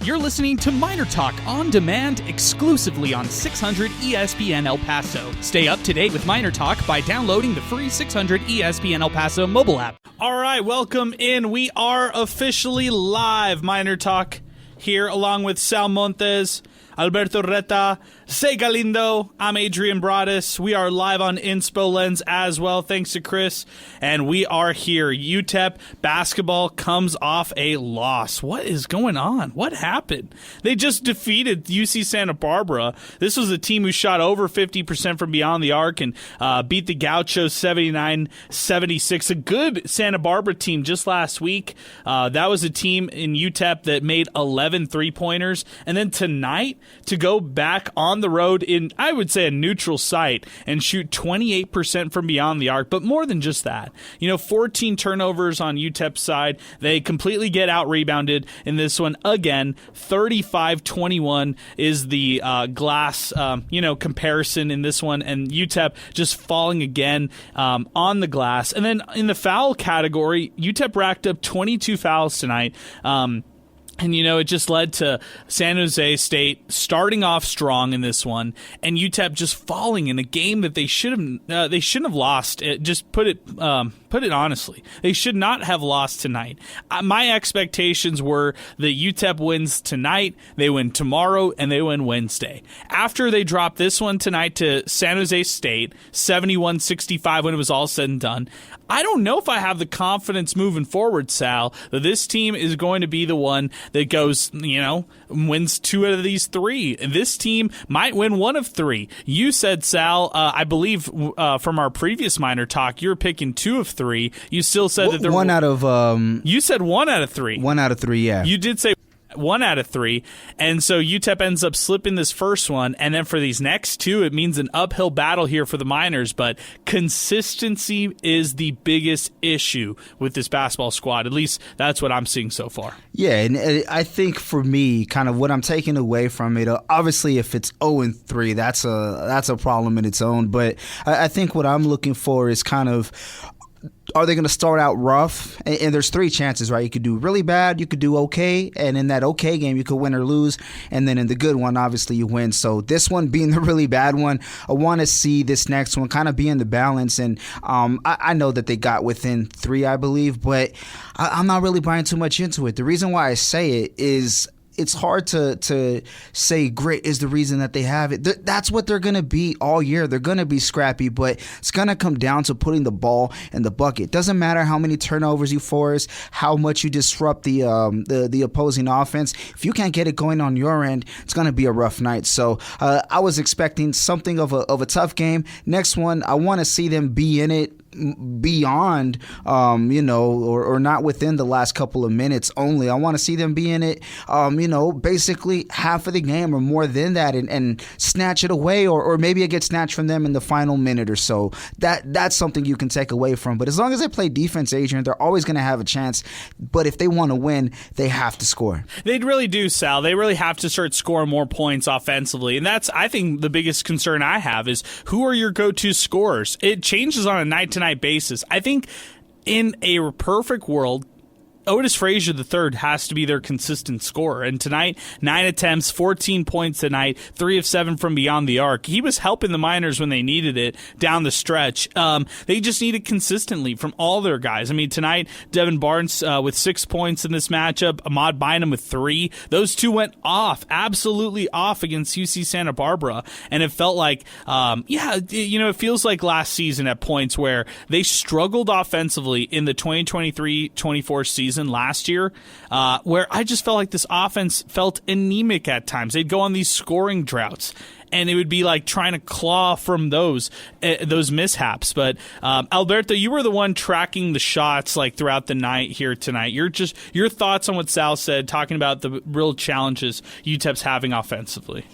You're listening to MInerTalk on demand exclusively on 600 ESPN El Paso. Stay up to date with MInerTalk by downloading the free 600 ESPN El Paso mobile app. All right, welcome in. We are officially live. MInerTalk here along with Sal Montes, Alberto Reta, Say Galindo. I'm Adrian Broadus. We are live on Inspo Lens as well, thanks to Chris. And we are here. UTEP basketball comes off a loss. What is going on? What happened? They just defeated UC Santa Barbara. This was a team who shot over 50% from beyond the arc and beat the Gauchos 79-76. A good Santa Barbara team just last week. That was a team in UTEP that made 11 three-pointers. And then tonight, to go back on the road in, I would say, a neutral site and shoot 28% from beyond the arc. But more than just that, 14 turnovers on UTEP's side. They completely get out-rebounded in this one. Again, 35-21 is the glass, comparison in this one. And UTEP just falling again on the glass. And then in the foul category, UTEP racked up 22 fouls tonight. And, it just led to San Jose State starting off strong in this one, and UTEP just falling in a game that they shouldn't have lost. Just put it honestly, they should not have lost tonight. My expectations were that UTEP wins tonight, they win tomorrow, and they win Wednesday. After they dropped this one tonight to San Jose State, 71-65 when it was all said and done, I don't know if I have the confidence moving forward, Sal, that this team is going to be the one that goes, wins 2 out of these 3. This team might win 1 of 3. You said, Sal, I believe from our previous MInerTalk, you were picking 2 of 3. You still said that there one out of. You said 1 out of 3. 1 out of 3, yeah. You did say 1 out of 3, and so UTEP ends up slipping this first one, and then for these next 2, it means an uphill battle here for the Miners, but consistency is the biggest issue with this basketball squad. At least that's what I'm seeing so far. Yeah, and I think for me, kind of what I'm taking away from it, obviously if it's 0-3, that's a problem in its own, but I think what I'm looking for is kind of, are they going to start out rough? And there's 3 chances, right? You could do really bad, you could do okay, and in that okay game, you could win or lose, and then in the good one, obviously, you win. So this one being the really bad one, I want to see this next one kind of be in the balance, and I know that they got within 3, I believe, but I'm not really buying too much into it. The reason why I say it is, it's hard to say grit is the reason that they have it. That's what they're going to be all year. They're going to be scrappy, but it's going to come down to putting the ball in the bucket. Doesn't matter how many turnovers you force, how much you disrupt the opposing offense. If you can't get it going on your end, it's going to be a rough night. So I was expecting something of a tough game. Next one, I want to see them be in it beyond, or not within the last couple of minutes only. I want to see them be in it, basically half of the game or more than that, and snatch it away, or maybe it gets snatched from them in the final minute or so. That's something you can take away from. But as long as they play defense, Adrian, they're always going to have a chance. But if they want to win, they have to score. They really do, Sal. They really have to start scoring more points offensively. And that's, I think, the biggest concern I have is, who are your go-to scorers? It changes on a night-to-night basis. I think in a perfect world, Otis Frazier III has to be their consistent scorer. And tonight, 9 attempts, 14 points tonight, 3 of 7 from beyond the arc. He was helping the Miners when they needed it down the stretch. They just need it consistently from all their guys. I mean, tonight, Devin Barnes with 6 points in this matchup, Ahmad Bynum with 3. Those 2 went off, absolutely off against UC Santa Barbara. And it felt like, it feels like last season at points where they struggled offensively in the 2023-24 season last year, where I just felt like this offense felt anemic at times. They'd go on these scoring droughts, and it would be like trying to claw from those mishaps. But Alberto, you were the one tracking the shots like throughout the night here tonight. Your thoughts on what Sal said, talking about the real challenges UTEP's having offensively.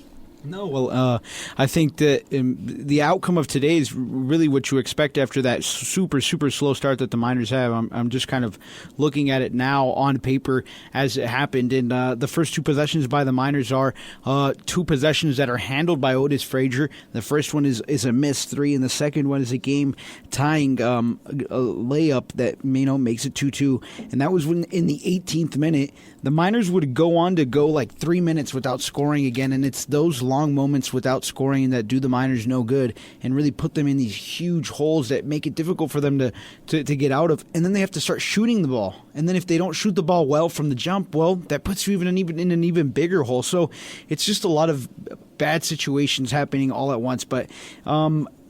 No, well, I think that the outcome of today is really what you expect after that super, super slow start that the Miners have. I'm just kind of looking at it now on paper as it happened. And the first two possessions by the Miners are two possessions that are handled by Otis Frazier. The first one is a missed three, and the second one is a game-tying layup that makes it 2-2. And that was when in the 18th minute, the Miners would go on to go like 3 minutes without scoring again, and it's those long moments without scoring that do the Miners no good and really put them in these huge holes that make it difficult for them to get out of. And then they have to start shooting the ball. And then if they don't shoot the ball well from the jump, well, that puts you in an even bigger hole. So it's just a lot of bad situations happening all at once. But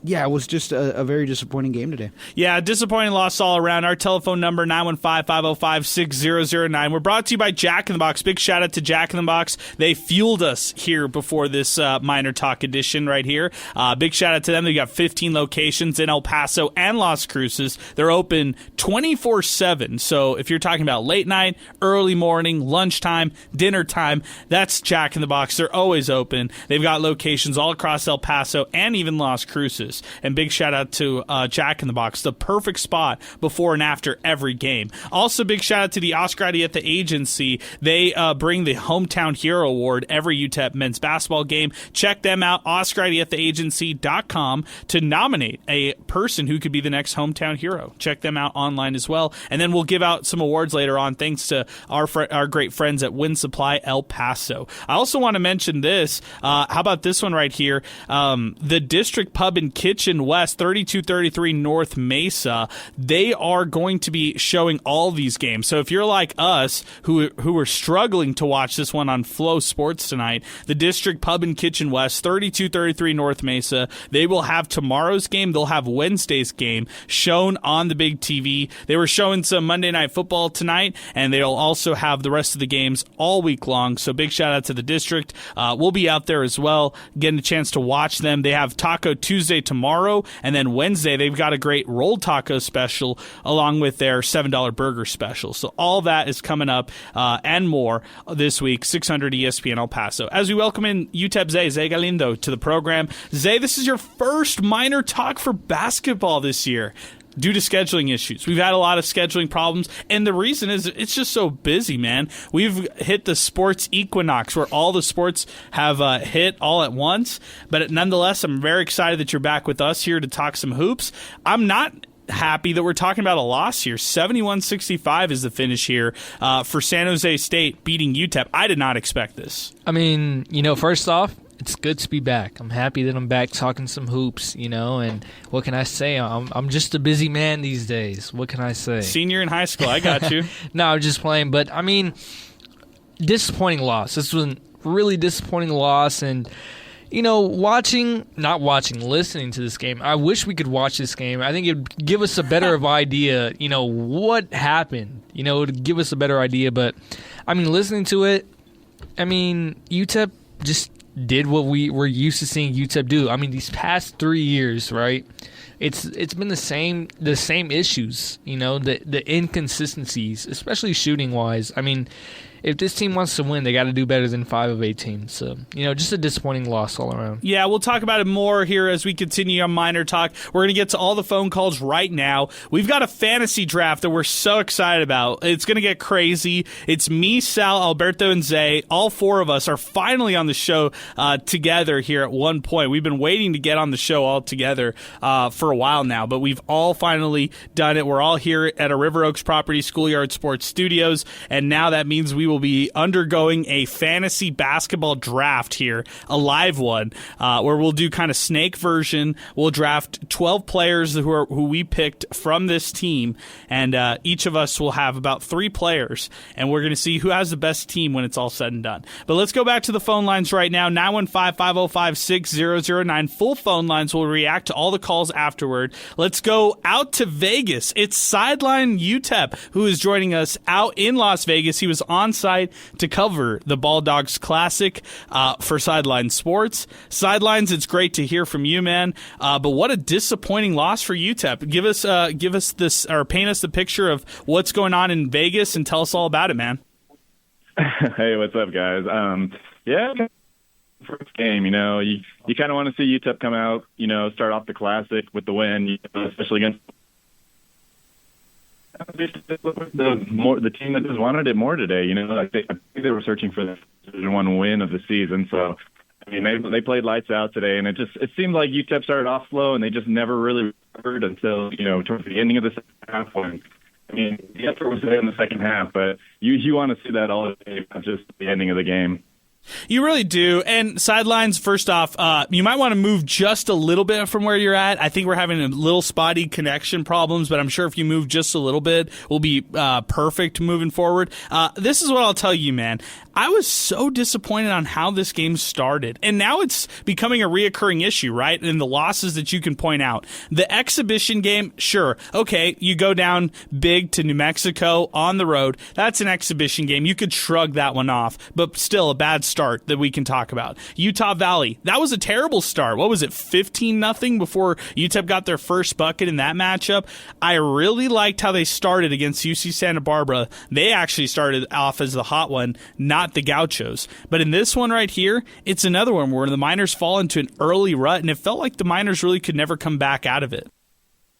yeah, it was just a very disappointing game today. Yeah, disappointing loss all around. Our telephone number, 915-505-6009. We're brought to you by Jack in the Box. Big shout out to Jack in the Box. They fueled us here before this Miner Talk edition right here. Big shout out to them. They got 15 locations in El Paso and Las Cruces. They're open 24/7. So if you're talking about late night, early morning, lunchtime, dinner time, that's Jack in the Box. They're always open. They've got locations all across El Paso and even Las Cruces. And big shout out to Jack in the Box, the perfect spot before and after every game. Also, big shout out to the Oscar Arieta Agency. They bring the Hometown Hero Award every UTEP men's basketball game. Check them out, OscarArietaAgency.com, to nominate a person who could be the next hometown hero. Check them out online as well. And then we'll give out some awards later on thanks to our great friends at Wind Supply El Paso. I also want to mention this. How about this one right here? The District Pub and Kitchen West, 3233 North Mesa, they are going to be showing all these games. So if you're like us who are struggling to watch this one on Flow Sports tonight, the District Pub and Kitchen West, 3233 North Mesa, they will have tomorrow's game. They'll have Wednesday's game shown on the big TV. They were showing some Monday Night Football tonight, and they'll also have the rest of the games all week long. So big shout out to the District. We'll be out there as well, getting a chance to watch them. They have Taco Tuesday tomorrow, and then Wednesday they've got a great rolled taco special along with their $7 burger special. So all that is coming up and more this week, 600 ESPN El Paso. As we welcome in UTEP Zay Galindo to the program. Zay, this is your first Miner Talk for basketball this year. Due to scheduling issues. We've had a lot of scheduling problems, and the reason is it's just so busy, man. We've hit the sports equinox where all the sports have hit all at once, but nonetheless, I'm very excited that you're back with us here to talk some hoops. I'm not happy that we're talking about a loss here. 71-65 is the finish here for San Jose State beating UTEP. I did not expect this. I mean, first off, it's good to be back. I'm happy that I'm back talking some hoops, and what can I say? I'm just a busy man these days. What can I say? Senior in high school, I got you. No, I'm just playing. But, I mean, disappointing loss. This was a really disappointing loss. And, listening to this game, I wish we could watch this game. I think it would give us a better idea, what happened. It would give us a better idea. But, I mean, listening to it, UTEP just did what we were used to seeing UTEP do. I mean, these past 3 years, right? It's been the same issues, the inconsistencies, especially shooting wise. I mean, if this team wants to win, they got to do better than 5 of 18. So, just a disappointing loss all around. Yeah, we'll talk about it more here as we continue on Miner Talk. We're going to get to all the phone calls right now. We've got a fantasy draft that we're so excited about. It's going to get crazy. It's me, Sal, Alberto, and Zay. All four of us are finally on the show together here at one point. We've been waiting to get on the show all together for a while now, but we've all finally done it. We're all here at a River Oaks Property Schoolyard Sports Studios, and now that means we will be undergoing a fantasy basketball draft here, a live one, where we'll do kind of snake version. We'll draft 12 players who we picked from this team, and each of us will have about 3 players, and we're going to see who has the best team when it's all said and done. But let's go back to the phone lines right now, 915-505-6009. Full phone lines. Will react to all the calls afterward. Let's go out to Vegas. It's Sideline UTEP who is joining us out in Las Vegas. He was on site to cover the Ball Dogs Classic for Sideline Sports. Sidelines, it's great to hear from you, man. But what a disappointing loss for UTEP. Give us this, or paint us the picture of what's going on in Vegas and tell us all about it, man. Hey, what's up, guys? Yeah, first game. You kind of want to see UTEP come out, start off the Classic with the win, especially against the team that just wanted it more today. I think they were searching for the Division I win of the season. So, they played lights out today, and it seemed like UTEP started off slow, and they just never really recovered until towards the ending of the second half. When the effort was there in the second half, but you want to see that all day, not just the ending of the game. You really do. And sidelines, first off, you might want to move just a little bit from where you're at. I think we're having a little spotty connection problems, but I'm sure if you move just a little bit, we'll be perfect moving forward. This is what I'll tell you, man. I was so disappointed on how this game started. And now it's becoming a reoccurring issue, right? And the losses that you can point out. The exhibition game, sure. Okay, you go down big to New Mexico on the road. That's an exhibition game. You could shrug that one off, but still a bad start that we can talk about. Utah Valley, that was a terrible start. What was it, 15-0 before UTEP got their first bucket in that matchup? I really liked how they started against UC Santa Barbara. They actually started off as the hot one, not the Gauchos. But in this one right here, it's another one where the Miners fall into an early rut, and it felt like the Miners really could never come back out of it.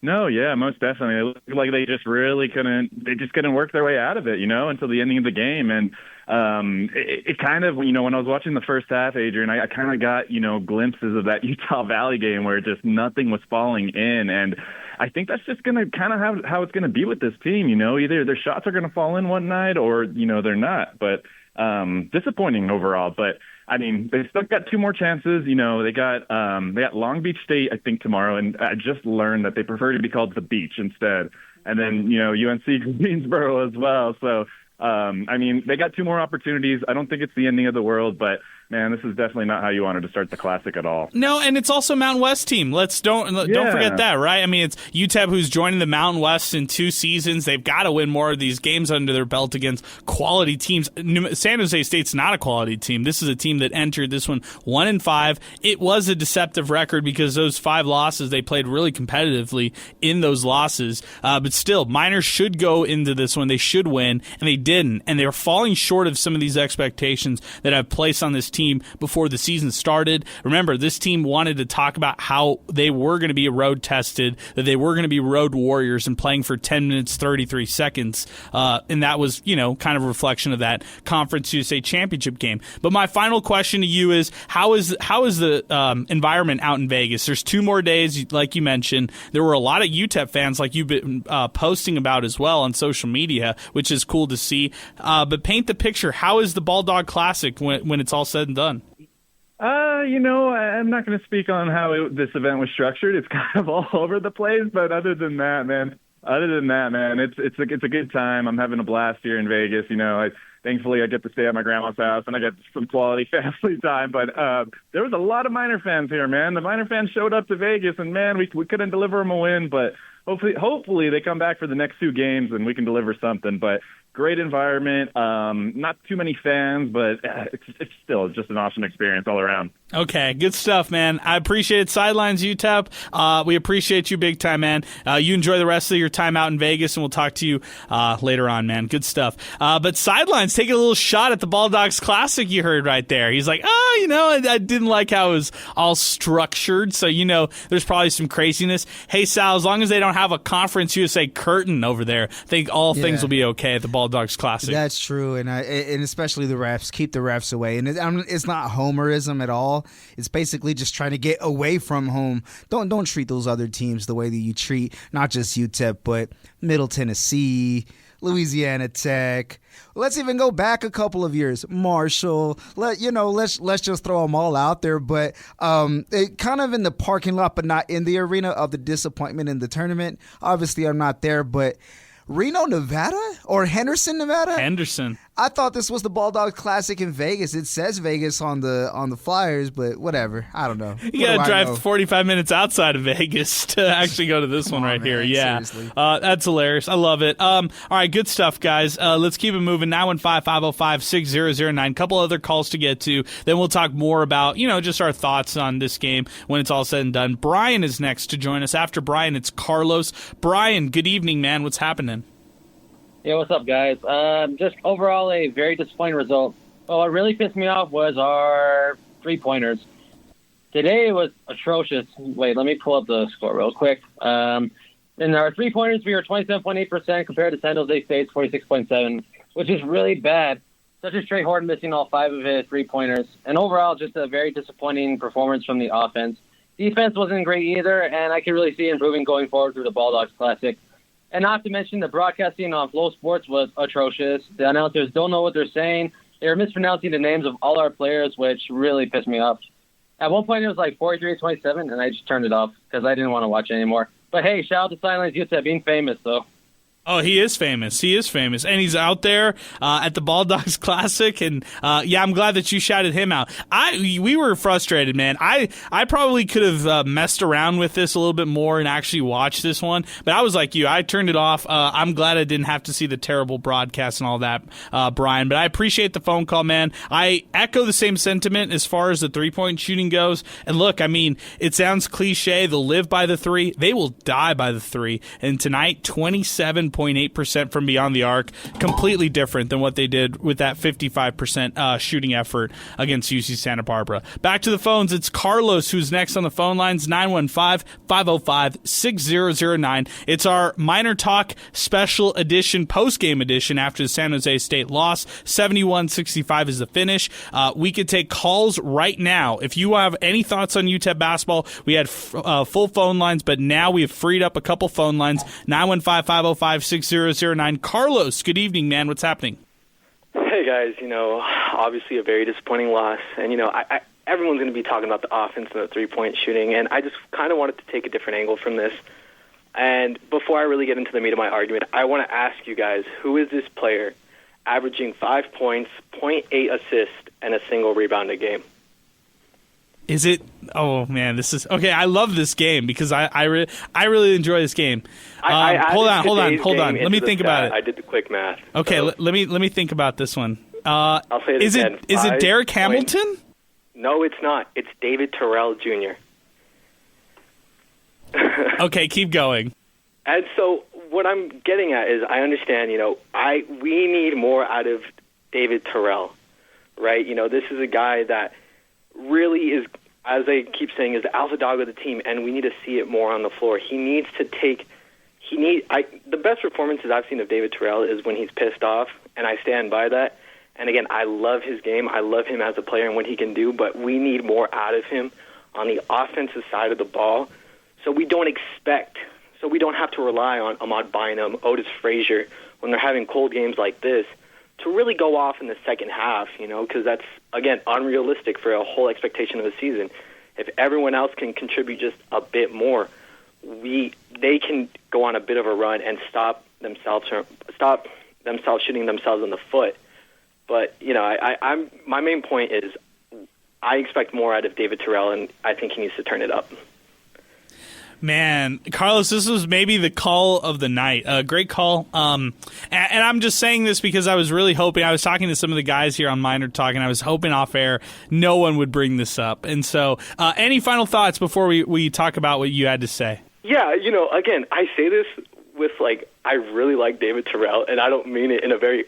No, yeah, most definitely. It looked like they just really couldn't work their way out of it, until the ending of the game. And it kind of, when I was watching the first half, Adrian, I kind of got, glimpses of that Utah Valley game where just nothing was falling in. And I think that's just going to kind of how it's going to be with this team. Either their shots are going to fall in one night or, they're not. But disappointing overall. But they still got two more chances. They got Long Beach State, I think, tomorrow, and I just learned that they prefer to be called the Beach instead. And then, UNC Greensboro as well. So, they got two more opportunities. I don't think it's the ending of the world, but man, this is definitely not how you wanted to start the Classic at all. No, and it's also Mountain West team. Don't forget that, right? It's UTEP who's joining the Mountain West in 2 seasons. They've got to win more of these games under their belt against quality teams. San Jose State's not a quality team. This is a team that entered this one 1-5. It was a deceptive record because those 5 losses, they played really competitively in those losses. But still, Miners should go into this one. They should win, and they didn't. And they were falling short of some of these expectations that I've placed on this team before the season started. Remember, this team wanted to talk about how they were going to be road tested, that they were going to be road warriors and playing for 10 minutes, 33 seconds. And that was, kind of a reflection of that Conference USA championship game. But my final question to you is, how is the environment out in Vegas? There's 2 more days, like you mentioned. There were a lot of UTEP fans, like you've been posting about as well on social media, which is cool to see. But paint the picture. How is the Ball Dog Classic when it's all said and done? I'm not going to speak on how this event was structured. It's kind of all over the place. But other than that, man, it's a good time. I'm having a blast here in Vegas. Thankfully, I get to stay at my grandma's house, and I get some quality family time. But there was a lot of Miner fans here, man. The Miner fans showed up to Vegas, and, man, we couldn't deliver them a win. But hopefully they come back for the next 2 games, and we can deliver something. But great environment, not too many fans, but it's still just an awesome experience all around. Okay, good stuff, man. I appreciate it. Sidelines, UTEP. We appreciate you big time, man. You enjoy the rest of your time out in Vegas, and we'll talk to you later on, man. Good stuff. But Sidelines, taking a little shot at the Ball Dogs Classic you heard right there. He's like, I didn't like how it was all structured, so there's probably some craziness. Hey, Sal, as long as they don't have a Conference USA curtain over there, I think all things will be okay at the Ball Dogs Classic. That's true, and especially the refs. Keep the refs away. And it's not homerism at all. It's basically just trying to get away from home. Don't treat those other teams the way that you treat not just UTEP, but Middle Tennessee, Louisiana Tech. Let's even go back a couple of years. Marshall. Let's just throw them all out there. But kind of in the parking lot, but not in the arena of the disappointment in the tournament. Obviously, I'm not there, but Reno, Nevada? Or Henderson, Nevada? Henderson. I thought this was the Ball Dog Classic in Vegas. It says Vegas on the flyers, but whatever. I don't know. You got to drive 45 minutes outside of Vegas to actually go to this one right here. Yeah. That's hilarious. I love it. All right, good stuff, guys. Let's keep it moving. 915-505-6009. Couple other calls to get to. Then we'll talk more about, just our thoughts on this game when it's all said and done. Brian is next to join us. After Brian, it's Carlos. Brian, good evening, man. What's happening? Yeah, what's up, guys? Just overall a very disappointing result. Well, what really pissed me off was our 3-pointers. Today was atrocious. Wait, let me pull up the score real quick. In our 3-pointers, we were 27.8% compared to San Jose State's 46.7%, which is really bad. Such as Trey Horton missing all 5 of his 3-pointers. And overall, just a very disappointing performance from the offense. Defense wasn't great either, and I can really see improving going forward through the Bulldogs Classic. And not to mention, the broadcasting on Flow Sports was atrocious. The announcers don't know what they're saying. They were mispronouncing the names of all our players, which really pissed me off. At one point, it was like 43-27, and I just turned it off because I didn't want to watch it anymore. But hey, shout out to Silence UTEP being famous, though. Oh, he is famous. He is famous. And he's out there at the Bulldogs Classic. And, I'm glad that you shouted him out. We were frustrated, man. I probably could have messed around with this a little bit more and actually watched this one. But I was like you. I turned it off. I'm glad I didn't have to see the terrible broadcast and all that, Brian. But I appreciate the phone call, man. I echo the same sentiment as far as the three-point shooting goes. And look, I mean, it sounds cliche. They'll live by the three. They will die by the three. And tonight, 27.8% from beyond the arc, completely different than what they did with that 55% shooting effort against UC Santa Barbara. Back to the phones. It's Carlos who's next on the phone lines, 915-505-6009. It's our Miner Talk special edition, post-game edition after the San Jose State loss. 71-65 is the finish. We could take calls right now. If you have any thoughts on UTEP basketball, we had full phone lines, but now we have freed up a couple phone lines. 915-505-6009. Carlos, good evening, man. What's happening? Hey, guys. Obviously a very disappointing loss. And, everyone's going to be talking about the offense and the three-point shooting. And I just kind of wanted to take a different angle from this. And before I really get into the meat of my argument, I want to ask you guys, who is this player averaging 5 points, 0.8 assists, and a single rebound a game? Is it? Oh man, this is okay. I love this game because I really enjoy this game. Hold on. Let me think about it. I did the quick math. Okay, so. let me think about this one. I'll say it again. Is it Derek Hamilton? No, it's not. It's David Terrell Jr. Okay, keep going. And so what I'm getting at is I understand. We need more out of David Terrell, right? This is a guy that really is, as I keep saying, is the alpha dog of the team, and we need to see it more on the floor. He needs to take. The best performances I've seen of David Terrell is when he's pissed off, and I stand by that. And again, I love his game. I love him as a player and what he can do, but we need more out of him on the offensive side of the ball, so we don't have to rely on Ahmad Bynum, Otis Frazier when they're having cold games like this, to really go off in the second half, because that's, again, unrealistic for a whole expectation of a season. If everyone else can contribute just a bit more, they can go on a bit of a run and stop themselves shooting themselves in the foot. But, my main point is I expect more out of David Terrell, and I think he needs to turn it up. Man, Carlos, this was maybe the call of the night. Great call. And I'm just saying this because I was really hoping, I was talking to some of the guys here on MInerTalk, and I was hoping off air no one would bring this up. And so any final thoughts before we talk about what you had to say? Yeah, again, I say this with, I really like David Terrell, and I don't mean it in a very,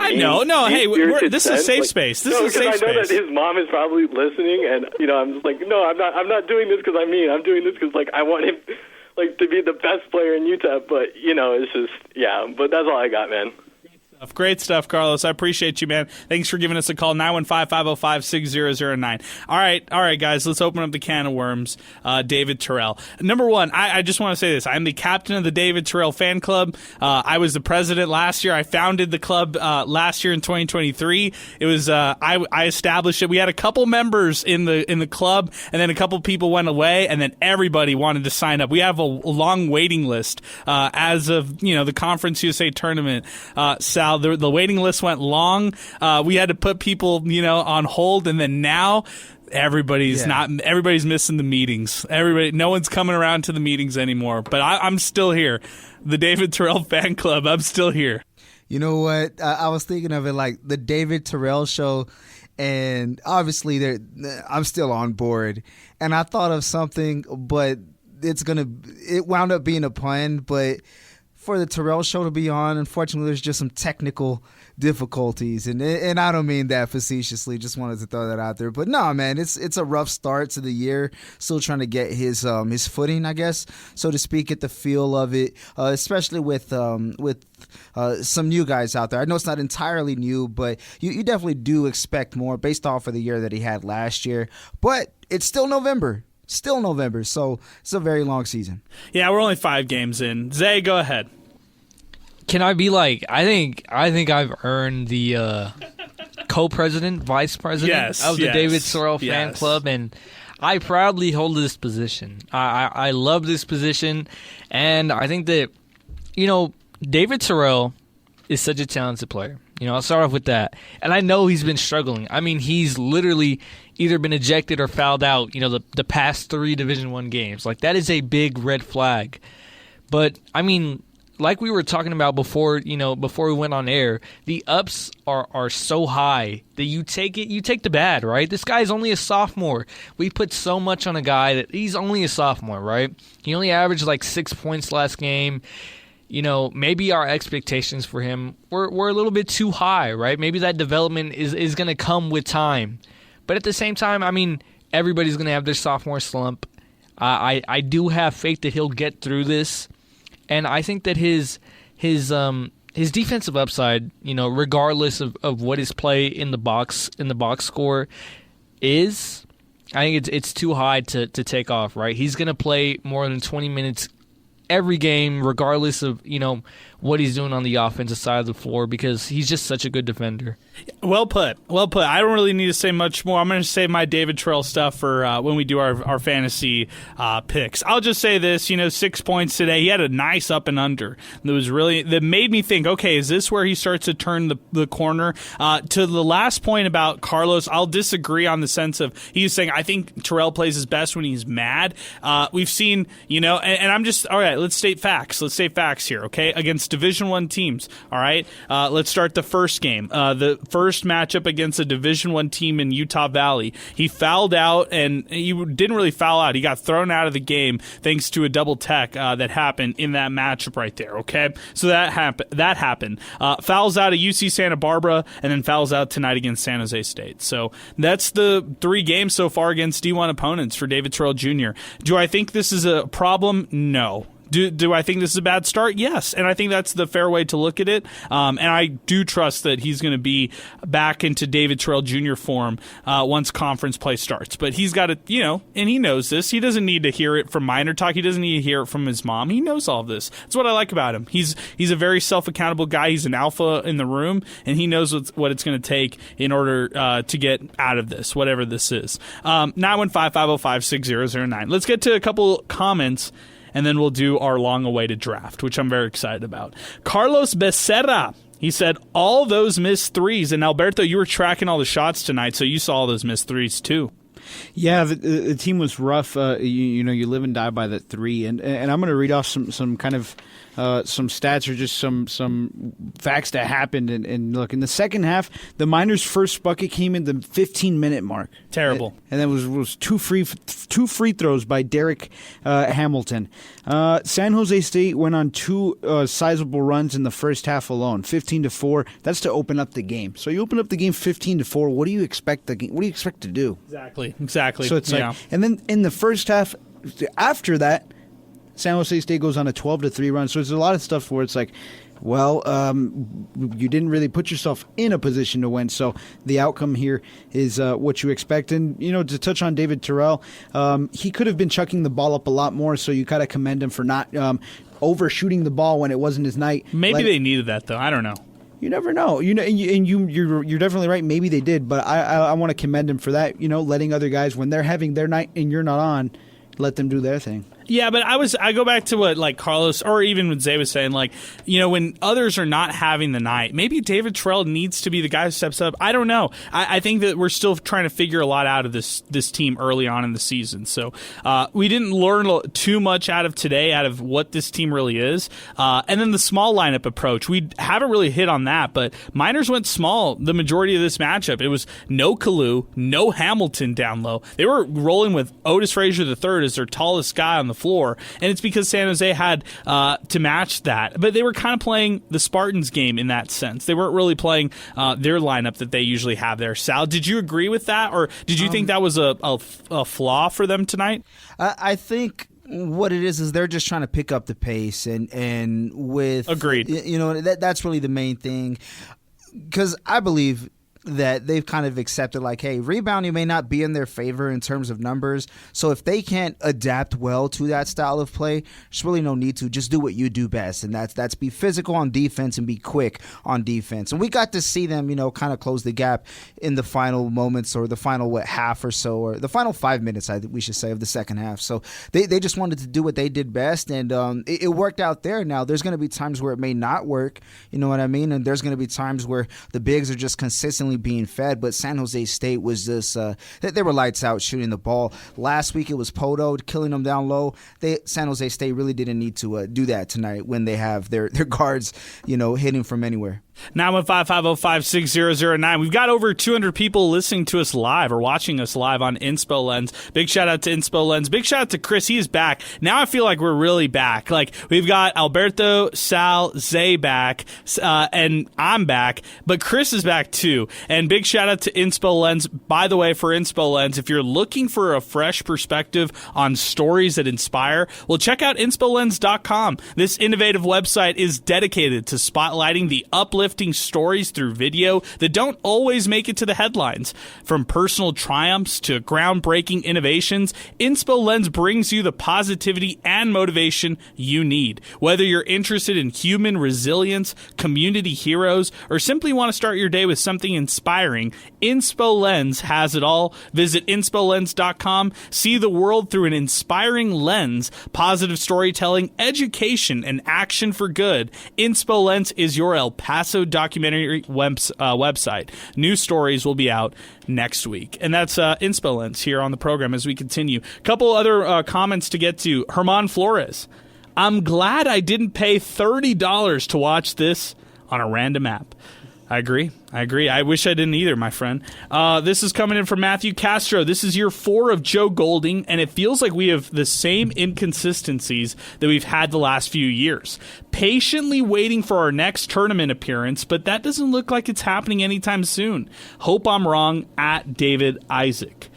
I know. No, hey, this is a safe space. This is a safe space. I know that his mom is probably listening, and, I'm just no, I'm not doing this because I'm mean. I'm doing this because, I want him, to be the best player in UTEP, but, it's just, yeah, but that's all I got, man. Great stuff, Carlos. I appreciate you, man. Thanks for giving us a call, 915-505-6009. All right, guys, let's open up the can of worms. David Terrell. Number one, I just want to say this. I'm the captain of the David Terrell fan club. I was the president last year. I founded the club last year in 2023. It was I established it. We had a couple members in the club, and then a couple people went away, and then everybody wanted to sign up. We have a long waiting list as of the Conference USA tournament. The waiting list went long. We had to put people, on hold, and then now everybody's missing the meetings. No one's coming around to the meetings anymore. But I'm still here. The David Terrell fan club, I'm still here. You know what? I was thinking of it like the David Terrell show, and obviously I'm still on board. And I thought of something, but it wound up being a pun, but for the Terrell show to be on. Unfortunately, there's just some technical difficulties, and I don't mean that facetiously. Just wanted to throw that out there. But no, man, it's a rough start to the year. Still trying to get his footing, I guess, so to speak, get the feel of it, especially with some new guys out there. I know it's not entirely new, but you definitely do expect more based off of the year that he had last year. But it's still November. So it's a very long season. Yeah, we're only 5 games in. Zay, go ahead. Can I be like, I think I've earned the co-president, vice president of the David Terrell fan club, and I proudly hold this position. I love this position, and I think that, David Terrell is such a talented player. I'll start off with that. And I know he's been struggling. I mean, he's literally either been ejected or fouled out, the past 3 Division I games. Like, that is a big red flag. But, I mean, like we were talking about before we went on air, the ups are so high that you take the bad, right? This guy's only a sophomore. We put so much on a guy that he's only a sophomore, right? He only averaged like 6 points last game. Maybe our expectations for him were a little bit too high, right? Maybe that development is going to come with time. But at the same time, I mean, everybody's going to have their sophomore slump. I do have faith that he'll get through this. And I think that his defensive upside, regardless of what his play in the box score is, I think it's too high to take off, right? He's going to play more than 20 minutes every game, regardless of what he's doing on the offensive side of the floor, because he's just such a good defender. Well put. I don't really need to say much more. I'm going to save my David Terrell stuff for when we do our fantasy picks. I'll just say this, 6 points today. He had a nice up and under that made me think, okay, is this where he starts to turn the corner? To the last point about Carlos, I'll disagree on the sense of he's saying I think Terrell plays his best when he's mad. We've seen, and I'm just, all right, let's state facts. Let's state facts here, okay? Against Division I teams, all right? Let's start the first game. The first matchup against a Division I team in Utah Valley. He fouled out, and he didn't really foul out. He got thrown out of the game thanks to a double tech that happened in that matchup right there, okay? So that happened. Fouls out at UC Santa Barbara, and then fouls out tonight against San Jose State. So that's the 3 games so far against D1 opponents for David Terrell Jr. Do I think this is a problem? No. Do I think this is a bad start? Yes, and I think that's the fair way to look at it. And I do trust that he's going to be back into David Terrell Jr. form once conference play starts. But he's got to, and he knows this. He doesn't need to hear it from MInerTalk. He doesn't need to hear it from his mom. He knows all of this. That's what I like about him. He's a very self-accountable guy. He's an alpha in the room, and he knows what it's going to take in order to get out of this, whatever this is. 915-505-6009. Let's get to a couple comments, and then we'll do our long-awaited draft, which I'm very excited about. Carlos Becerra, he said, all those missed threes. And Alberto, you were tracking all the shots tonight, so you saw all those missed threes too. Yeah, the team was rough. You live and die by that 3. And I'm going to read off some kind of some stats or just some facts that happened. And look, in the second half, the Miners' first bucket came in the 15-minute mark. Terrible. And then was two free throws by Derek Hamilton. San Jose State went on 2 sizable runs in the first half alone, 15-4. That's to open up the game. So you open up the game 15-4. What do you expect to do? Exactly. So it's like, and then in the first half, after that, San Jose State goes on a 12-3 run. So there's a lot of stuff where it's like, well, you didn't really put yourself in a position to win. So the outcome here is what you expect. And, to touch on David Terrell, he could have been chucking the ball up a lot more. So you got to commend him for not overshooting the ball when it wasn't his night. Maybe they needed that, though. I don't know. You never know. You're definitely right. Maybe they did, but I want to commend him for that. Letting other guys, when they're having their night and you're not on, let them do their thing. Yeah, but I go back to what Carlos or even what Zay was saying, when others are not having the night, maybe David Terrell needs to be the guy who steps up. I don't know. I think that we're still trying to figure a lot out of this team early on in the season. So we didn't learn too much out of what this team really is. And then the small lineup approach, we haven't really hit on that, but Miners went small the majority of this matchup. It was no Kalu, no Hamilton down low. They were rolling with Otis Frazier III as their tallest guy on the floor, and it's because San Jose had to match that. But they were kind of playing the Spartans game in that sense. They weren't really playing their lineup that they usually have there. Sal, did you agree with that, or did you think that was a flaw for them tonight? I think what it is they're just trying to pick up the pace, and with agreed. That's really the main thing, because I believe that they've kind of accepted, like, hey, rebounding may not be in their favor in terms of numbers, so if they can't adapt well to that style of play, there's really no need to. Just do what you do best, and that's be physical on defense and be quick on defense. And we got to see them, kind of close the gap in the final moments, or the final half or so, or the final 5 minutes, I think we should say, of the second half. So they just wanted to do what they did best, and it worked out there. Now there's going to be times where it may not work, you know what I mean, and there's going to be times where the bigs are just consistently being fed, but San Jose State was just they were lights out shooting the ball. Last week it was Poto killing them down low. San Jose State really didn't need to do that tonight when they have their guards hitting from anywhere. 915-505-6009. We've got over 200 people listening to us live or watching us live on Inspo Lens. Big shout out to Inspo Lens. Big shout out to Chris. He is back. Now I feel like we're really back. Like, we've got Alberto, Sal, Zay back, and I'm back, but Chris is back too. And big shout out to Inspo Lens. By the way, for Inspo Lens, if you're looking for a fresh perspective on stories that inspire, well, check out InspoLens.com. This innovative website is dedicated to spotlighting the uplifting stories through video that don't always make it to the headlines. From personal triumphs to groundbreaking innovations, Inspo Lens brings you the positivity and motivation you need. Whether you're interested in human resilience, community heroes, or simply want to start your day with something inspiring, Inspo Lens has it all. Visit InspoLens.com. See the world through an inspiring lens. Positive storytelling, education, and action for good. Inspo Lens is your El Paso documentary website. New stories will be out next week. And that's Inspo Lens here on the program as we continue. A couple other comments to get to. Herman Flores. I'm glad I didn't pay $30 to watch this on a random app. I agree. I wish I didn't either, my friend. This is coming in from Matthew Castro. This is year 4 of Joe Golding, and it feels like we have the same inconsistencies that we've had the last few years. Patiently waiting for our next tournament appearance, but that doesn't look like it's happening anytime soon. Hope I'm wrong, at David Isaac.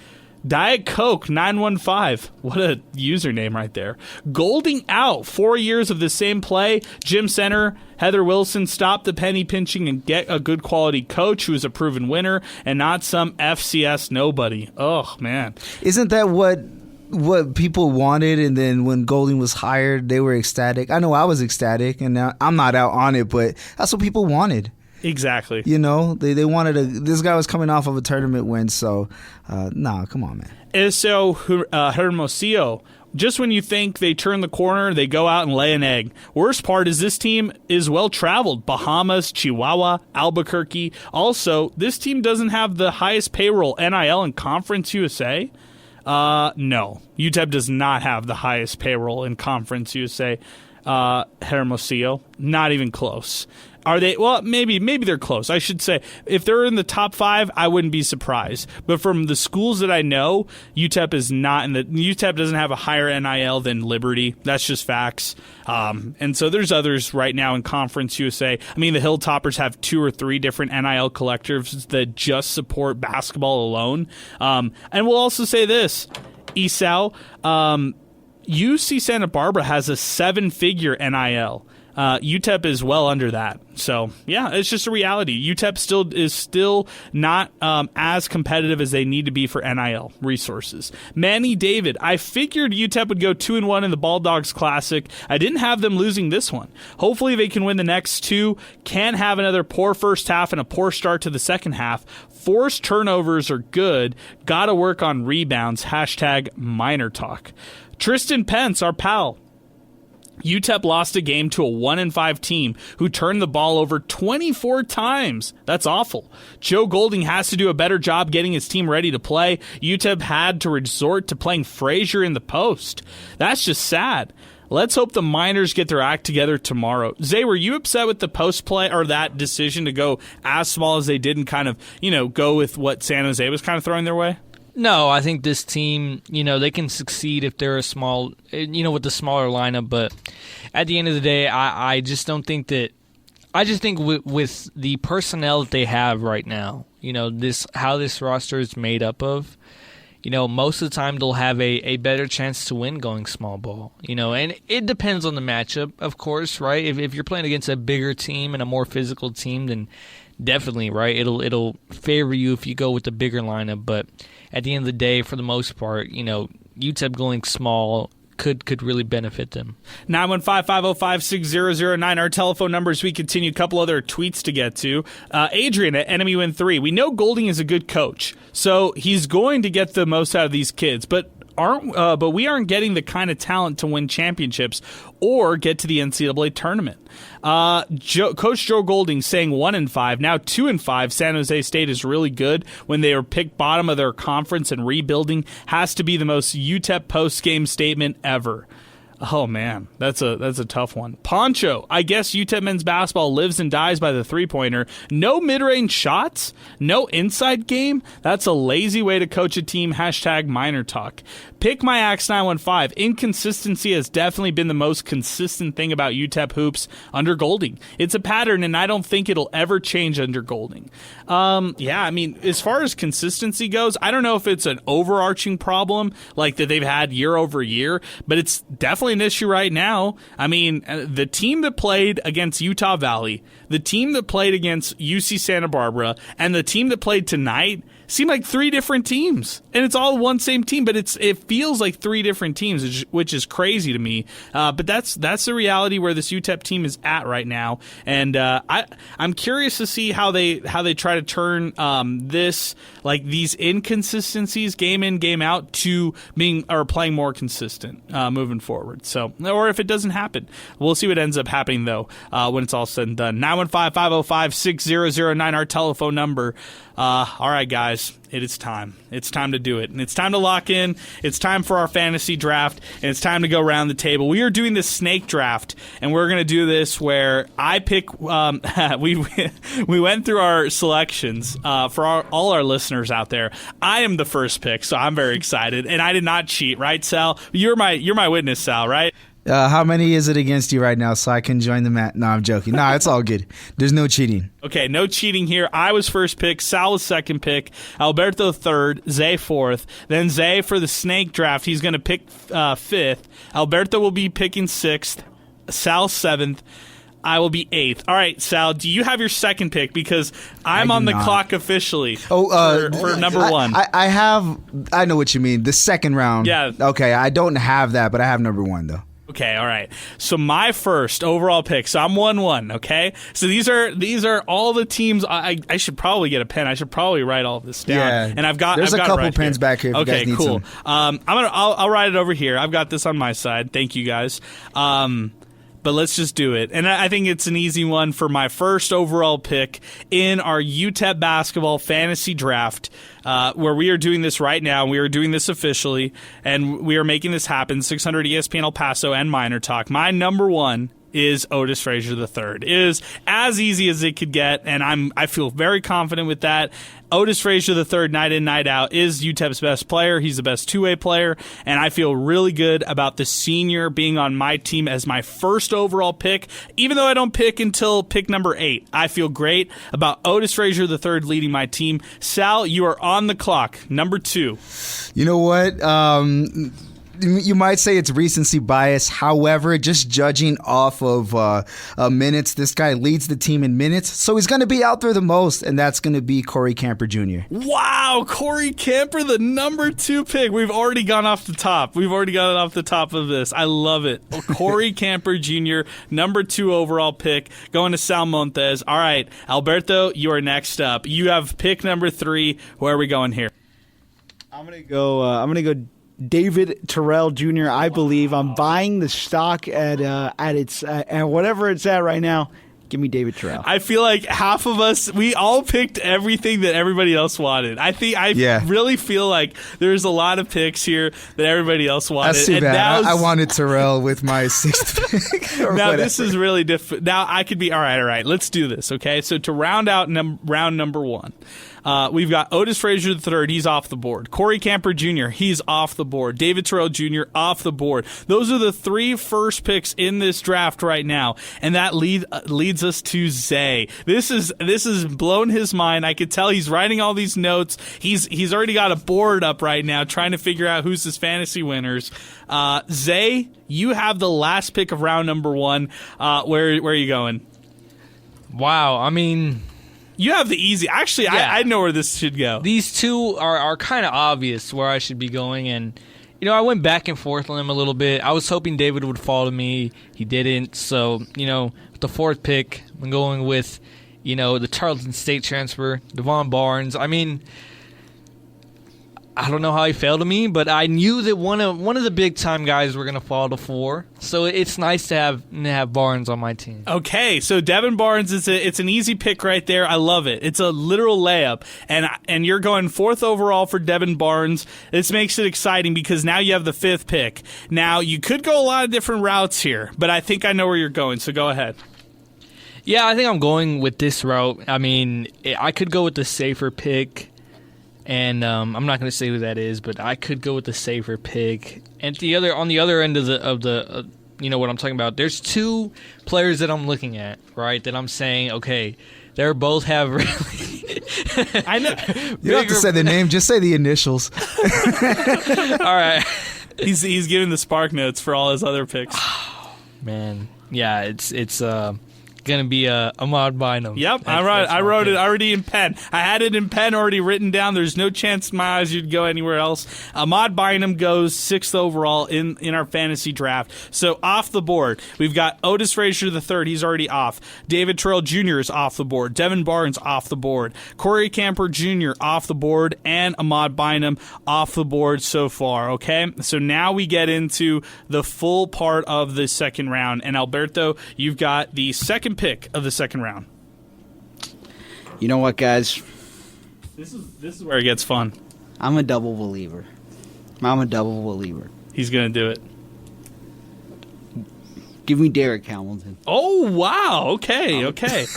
Diet Coke 915. What a username right there. Golding out. 4 years of the same play. Jim Center, Heather Wilson, stop the penny pinching and get a good quality coach who is a proven winner and not some FCS nobody. Oh, man. Isn't that what people wanted? And then when Golding was hired, they were ecstatic. I know I was ecstatic, and now I'm not out on it, but that's what people wanted. Exactly. They wanted this guy was coming off of a tournament win, so come on, man. So Hermosillo, just when you think they turn the corner, they go out and lay an egg. Worst part is this team is well-traveled. Bahamas, Chihuahua, Albuquerque. Also, this team doesn't have the highest payroll NIL in Conference USA. No. UTEP does not have the highest payroll in Conference USA. Hermosillo, not even close. Are they? Well, maybe they're close. I should say, if they're in the top 5, I wouldn't be surprised. But from the schools that I know, UTEP is not in the. UTEP doesn't have a higher NIL than Liberty. That's just facts. And so there's others right now in Conference USA. I mean, the Hilltoppers have 2 or 3 different NIL collectives that just support basketball alone. And we'll also say this, Esau, UC Santa Barbara has a 7-figure NIL. UTEP is well under that. So, yeah, it's just a reality. UTEP is still not as competitive as they need to be for NIL resources. Manny David, I figured UTEP would go 2-1 in the Ball Dogs Classic. I didn't have them losing this one. Hopefully they can win the next 2. Can't have another poor first half and a poor start to the second half. Forced turnovers are good. Gotta work on rebounds. #MinerTalk. Tristan Pence, our pal. UTEP lost a game to a 1-5 team who turned the ball over 24 times. That's awful. Joe Golding has to do a better job getting his team ready to play. UTEP had to resort to playing Frazier in the post. That's just sad. Let's hope the Miners get their act together tomorrow. Zay, were you upset with the post play or that decision to go as small as they did and kind of, go with what San Jose was kind of throwing their way? No, I think this team, they can succeed if they're a small, with the smaller lineup. But at the end of the day, I just don't think that. I just think with the personnel that they have right now, how this roster is made up of, most of the time they'll have a better chance to win going small ball. And it depends on the matchup, of course, right? If you're playing against a bigger team and a more physical team, then definitely, right? It'll favor you if you go with the bigger lineup. But at the end of the day, for the most part, UTEP going small could really benefit them. 915-505-6009, our telephone numbers. We continue. A couple other tweets to get to. Adrian at Enemy Win 3. We know Golding is a good coach, so he's going to get the most out of these kids, but we aren't getting the kind of talent to win championships or get to the NCAA tournament. Coach Joe Golding saying 1-5, now 2-5. San Jose State is really good when they were picked bottom of their conference and rebuilding. Has to be the most UTEP post-game statement ever. Oh, man, that's a tough one. Poncho, I guess UTEP men's basketball lives and dies by the three-pointer. No mid-range shots? No inside game? That's a lazy way to coach a team. #MinerTalk. Pick my Axe 915. Inconsistency has definitely been the most consistent thing about UTEP hoops under Golding. It's a pattern, and I don't think it'll ever change under Golding. As far as consistency goes, I don't know if it's an overarching problem like that they've had year over year, but it's definitely an issue right now. I mean, the team that played against Utah Valley, the team that played against UC Santa Barbara, and the team that played tonight seem like three different teams, and it's all one same team, but it feels like three different teams, which is crazy to me. But that's the reality where this UTEP team is at right now, and I'm curious to see how they try to turn these inconsistencies game in game out to playing more consistent moving forward. So, or if it doesn't happen, we'll see what ends up happening though when it's all said and done. 915-505-6009, our telephone number. All right, guys, it is time. It's time to do it. And it's time to lock in. It's time for our fantasy draft, and it's time to go around the table. We are doing this snake draft, and we're going to do this where I pick we went through our selections for all our listeners out there. I am the first pick, so I'm very excited, and I did not cheat, right, Sal? You're my witness, Sal, right? How many is it against you right now so I can join the match? No, I'm joking. No, it's all good. There's no cheating. Okay, no cheating here. I was first pick. Sal was second pick. Alberto third. Zay fourth. Then Zay for the snake draft. He's going to pick fifth. Alberto will be picking sixth. Sal seventh. I will be eighth. All right, Sal, do you have your second pick? Because I'm on the clock officially for number one. I know what you mean. The second round. Yeah. Okay, I don't have that, but I have number one, though. Okay, all right. So my first overall pick. So I'm 1-1. Okay. So these are all the teams. I should probably get a pen. I should probably write all of this down. Yeah. And I've got a couple right pens here. back here. If okay, you guys need cool. some. I'll write it over here. I've got this on my side. Thank you guys. But let's just do it. And I think it's an easy one for my first overall pick in our UTEP basketball fantasy draft, where we are doing this right now. We are doing this officially, and we are making this happen. 600 ESPN El Paso and MInerTalk. My number one is Otis Frazier III. It is as easy as it could get, and I feel very confident with that. Otis Frazier III, night in, night out, is UTEP's best player. He's the best two-way player, and I feel really good about the senior being on my team as my first overall pick. Even though I don't pick until pick number 8, I feel great about Otis Frazier III leading my team. Sal, you are on the clock. Number 2. You know what? You might say it's recency bias. However, just judging off of minutes, this guy leads the team in minutes, so he's going to be out there the most, and that's going to be Corey Camper Jr. Wow, Corey Camper, the number 2 pick. We've already gone off the top. Of this. I love it. Corey Camper Jr., number 2 overall pick, going to Sal Montes. All right, Alberto, you are next up. You have pick number 3. Where are we going here? I'm gonna go David Terrell Jr. I believe I'm buying the stock at its at whatever it's at right now. Give me David Terrell. I feel like half of us, we all picked everything that everybody else wanted. I really feel like there's a lot of picks here that everybody else wanted. That's too bad. I wanted Terrell with my 6th pick. Now whatever. This is really different. Now I could be all right. Let's do this, okay? So to round out round number 1. We've got Otis Frazier III. He's off the board. Corey Camper Jr. He's off the board. David Terrell Jr. off the board. Those are the 3 first picks in this draft right now, and that leads us to Zay. This is blown his mind. I could tell he's writing all these notes. He's already got a board up right now trying to figure out who's his fantasy winners. Zay, you have the last pick of round number 1. Where are you going? Wow, I mean, you have the easy. Actually, yeah. I know where this should go. These two are kind of obvious where I should be going, and I went back and forth on them a little bit. I was hoping David would fall to me. He didn't. So, the 4th pick, I'm going with, the Tarleton State transfer, Devon Barnes. I mean, I don't know how he fell to me, but I knew that one of the big time guys were going to fall to 4. So it's nice to have Barnes on my team. Okay, so Devin Barnes it's an easy pick right there. I love it. It's a literal layup, and you're going 4th overall for Devin Barnes. This makes it exciting because now you have the 5th pick. Now you could go a lot of different routes here, but I think I know where you're going. So go ahead. Yeah, I think I'm going with this route. I mean, I could go with the safer pick. And I'm not going to say who that is, but I could go with the safer pick. And on the other end of the what I'm talking about, there's 2 players that I'm looking at, right? That I'm saying, okay, they both have really. I know you don't have to say the name, just say the initials. All right. He's giving the spark notes for all his other picks. Man, yeah, it's gonna be Ahmad Bynum. Yep, I wrote it already in pen. I had it in pen already written down. There's no chance in my eyes you'd go anywhere else. Ahmad Bynum goes 6th overall in our fantasy draft. So off the board, we've got Otis Frazier III. He's already off. David Terrell Jr. is off the board. Devin Barnes off the board. Corey Camper Jr. off the board, and Ahmad Bynum off the board so far. Okay, so now we get into the full part of the second round. And Alberto, you've got the second pick of the second round. You know what, guys? This is where it gets fun. I'm a double believer. He's going to do it. Give me Derek Hamilton. Oh, wow. Okay.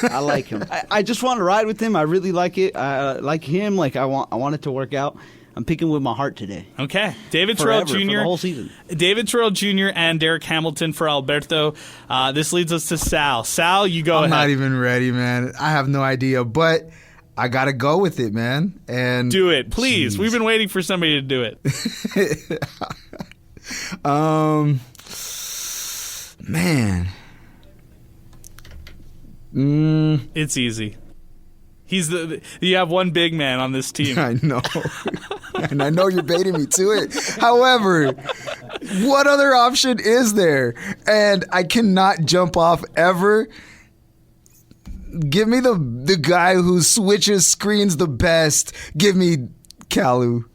I like him. I just want to ride with him. I really like it. I like him. Like I want it to work out. I'm picking with my heart today. Okay. David Terrell Jr. For the whole season. David Terrell Jr. and Derek Hamilton for Alberto. This leads us to Sal. Sal, you go ahead. I'm not even ready, man. I have no idea, but I got to go with it, man. And do it, please. Geez. We've been waiting for somebody to do it. Man. It's easy. You have one big man on this team. I know. And I know you're baiting me to it. However, what other option is there? And I cannot jump off ever. Give me the guy who switches screens the best. Give me Kalu.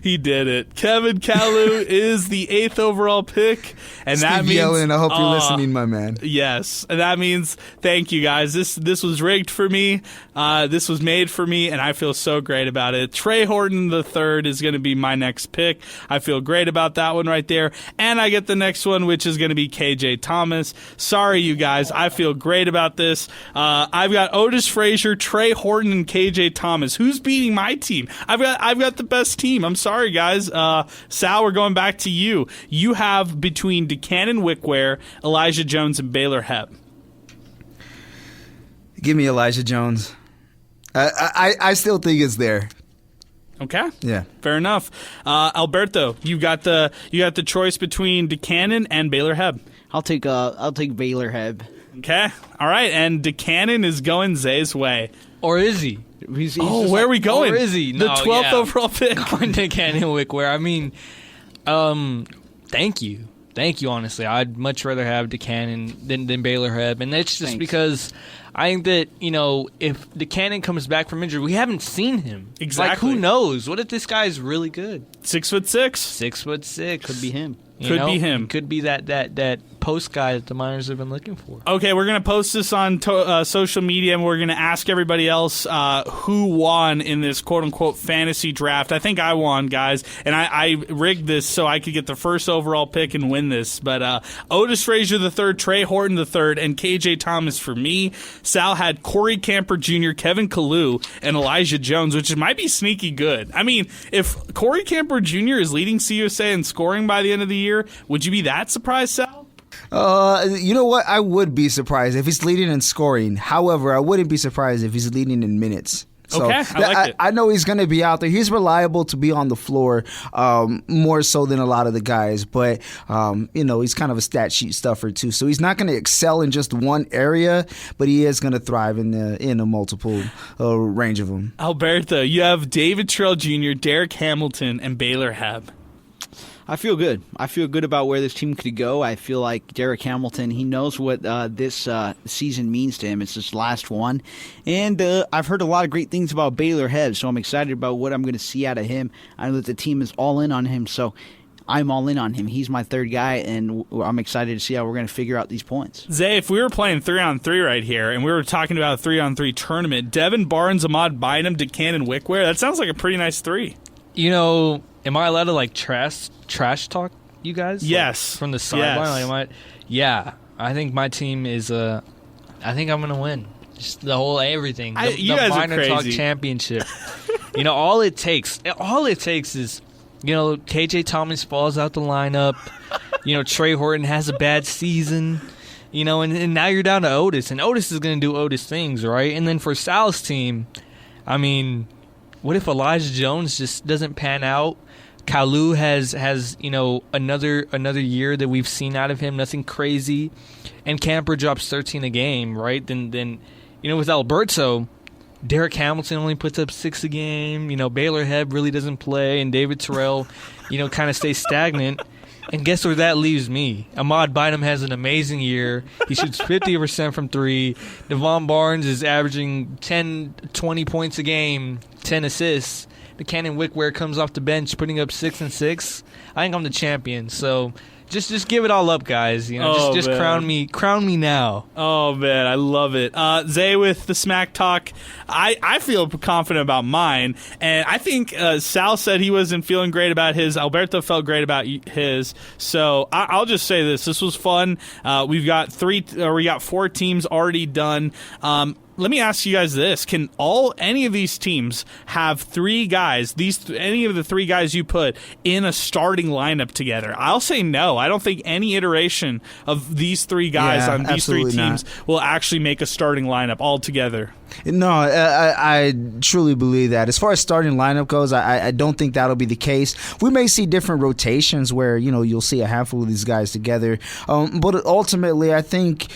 He did it. Kevin Kalu is the 8th overall pick, and Steve that means Yellen, I hope you're listening, my man. Yes, and that means thank you guys. This was rigged for me. This was made for me, and I feel so great about it. Trey Horton III is going to be my next pick. I feel great about that one right there, and I get the next one, which is going to be KJ Thomas. Sorry, you guys. I feel great about this. I've got Otis Frazier, Trey Horton, and KJ Thomas. Who's beating my team? I've got the best team. I'm sorry, guys. Sal, we're going back to you. You have between DeCannon Wickware, Elijah Jones, and Baylor Hebb. Give me Elijah Jones. I still think it's there. Okay. Yeah. Fair enough. Alberto, you got the choice between DeCannon and Baylor Hebb. I'll take Baylor Hebb. Okay. All right. And DeCannon is going Zay's way. Or is he? He's where are we going? Or is he? The 12th overall pick. Going to DeCannon Wickware. I mean, thank you. Thank you, honestly. I'd much rather have DeCannon than Baylor Hebb. And that's just because I think that, if DeCannon comes back from injury, we haven't seen him. Exactly. Like, who knows? What if this guy is really good? 6'6". 6'6". Could be him. Could be him. Could be that post guy that the Miners have been looking for. Okay, we're going to post this on social media, and we're going to ask everybody else who won in this quote-unquote fantasy draft. I think I won, guys, and I rigged this so I could get the first overall pick and win this. But Otis Frazier III, Trey Horton III, and KJ Thomas for me. Sal had Corey Camper Jr., Kevin Kalu, and Elijah Jones, which might be sneaky good. I mean, if Corey Camper Jr. is leading CUSA in scoring by the end of the year, would you be that surprised, Sal? You know what? I would be surprised if he's leading in scoring. However, I wouldn't be surprised if he's leading in minutes. So okay, I like it. I know he's going to be out there. He's reliable to be on the floor, more so than a lot of the guys. But, he's kind of a stat sheet stuffer, too. So he's not going to excel in just one area, but he is going to thrive in a multiple range of them. Alberto, you have David Terrell Jr., Derek Hamilton, and Baylor Hebb. I feel good. I feel good about where this team could go. I feel like Derek Hamilton, he knows what this season means to him. It's his last one. And I've heard a lot of great things about Baylor Hebb, so I'm excited about what I'm going to see out of him. I know that the team is all in on him, so I'm all in on him. He's my third guy, and I'm excited to see how we're going to figure out these points. Zay, if we were playing 3-on-3 right here, and we were talking about a 3-on-3 tournament, Devin Barnes, Ahmad Bynum, Decannon Wickware, that sounds like a pretty nice three. Am I allowed to trash talk you guys? Yes. From the sideline? Yes. I think my team is I think I'm going to win. Just the whole everything. You guys are crazy. MInerTalk championship. All it takes is KJ Thomas falls out the lineup. Trey Horton has a bad season. And now you're down to Otis, and Otis is going to do Otis things, right? And then for Sal's team, I mean, what if Elijah Jones just doesn't pan out? Kalu has another year that we've seen out of him, nothing crazy, and Camper drops 13 a game, right? Then with Alberto, Derek Hamilton only puts up 6 a game. Baylor Hebb really doesn't play, and David Terrell, kind of stays stagnant. And guess where that leaves me? Ahmad Bynum has an amazing year. He shoots 50% from 3. Devon Barnes is averaging 10, 20 points a game, 10 assists. Decannon Wickware comes off the bench putting up 6 and 6. I think I'm the champion. So just give it all up, guys. Just crown me now. Oh man, I love it. Zay with the smack talk. I feel confident about mine, and I think Sal said he wasn't feeling great about his. Alberto felt great about his. So I'll just say this: this was fun. We got 4 teams already done. Let me ask you guys this. Can any of these teams have 3 guys, any of the 3 guys you put in a starting lineup together? I'll say no. I don't think any iteration of these 3 guys on these 3 teams will actually make a starting lineup altogether. No, I truly believe that. As far as starting lineup goes, I don't think that'll be the case. We may see different rotations where, you'll see a handful of these guys together. But ultimately, I think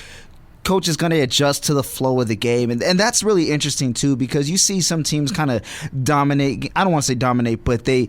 coach is going to adjust to the flow of the game. And that's really interesting, too, because you see some teams kind of dominate. I don't want to say dominate, but they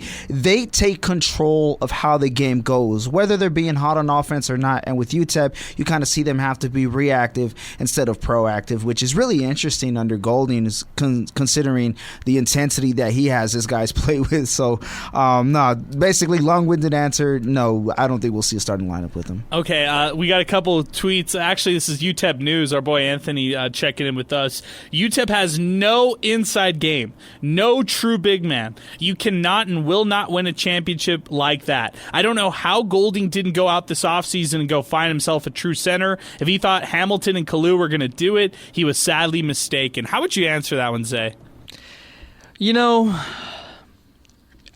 take control of how the game goes, whether they're being hot on offense or not. And with UTEP, you kind of see them have to be reactive instead of proactive, which is really interesting under Golding, considering the intensity that he has his guys play with. So, no, basically, long-winded answer, no, I don't think we'll see a starting lineup with him. Okay, we got a couple of tweets. Actually, this is UTEP News, our boy Anthony checking in with us. UTEP has no inside game, no true big man. You cannot and will not win a championship like that. I don't know how Golding didn't go out this offseason and go find himself a true center. If he thought Hamilton and Kalu were going to do it, he was sadly mistaken. How would you answer that one, Zay?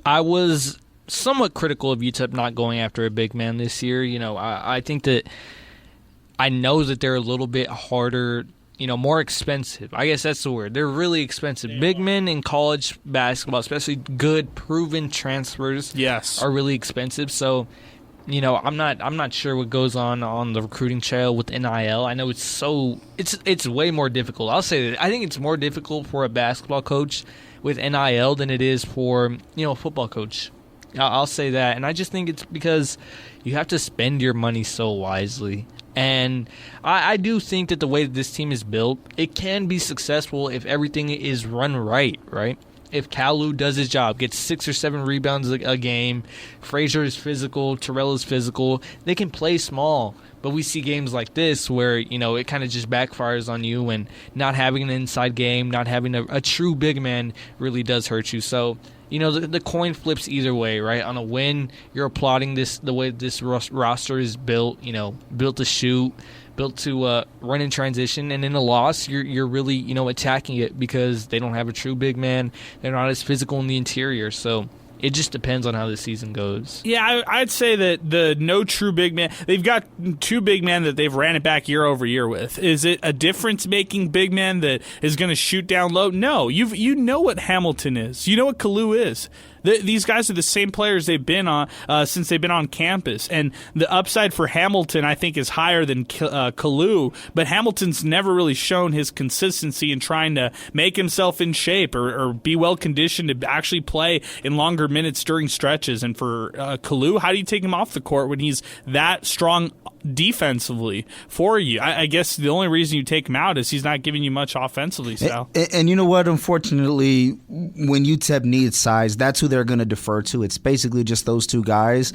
I was somewhat critical of UTEP not going after a big man this year. I think that I know that they're a little bit harder, more expensive. I guess that's the word. They're really expensive. Big men in college basketball, especially good, proven transfers, are really expensive. So, I'm not sure what goes on the recruiting trail with NIL. I know it's way more difficult. I'll say that I think it's more difficult for a basketball coach with NIL than it is for a football coach. I'll say that, and I just think it's because you have to spend your money so wisely. And I do think that the way that this team is built, it can be successful if everything is run right? if Kalu does his job, gets 6 or 7 rebounds a game, Frazier is physical, Terrell is physical, they can play small. But we see games like this where, it kind of just backfires on you, and not having an inside game, not having a true big man really does hurt you. So, the coin flips either way, right? On a win, you're applauding the way this roster is built, built to shoot, built to run in transition. And in a loss, you're really, attacking it because they don't have a true big man. They're not as physical in the interior. So it just depends on how the season goes. Yeah, I'd say that the no true big man, they've got 2 big men that they've ran it back year over year with. Is it a difference-making big man that is going to shoot down low? No. You know what Hamilton is. You know what Kalu is. These guys are the same players they've been on since they've been on campus, and the upside for Hamilton, I think, is higher than Kalu. But Hamilton's never really shown his consistency in trying to make himself in shape or be well conditioned to actually play in longer minutes during stretches. And for Kalu, how do you take him off the court when he's that strong defensively for you? I guess the only reason you take him out is he's not giving you much offensively, Sal. And you know what? Unfortunately, when UTEP needs size, that's who they're going to defer to. It's basically just those 2 guys,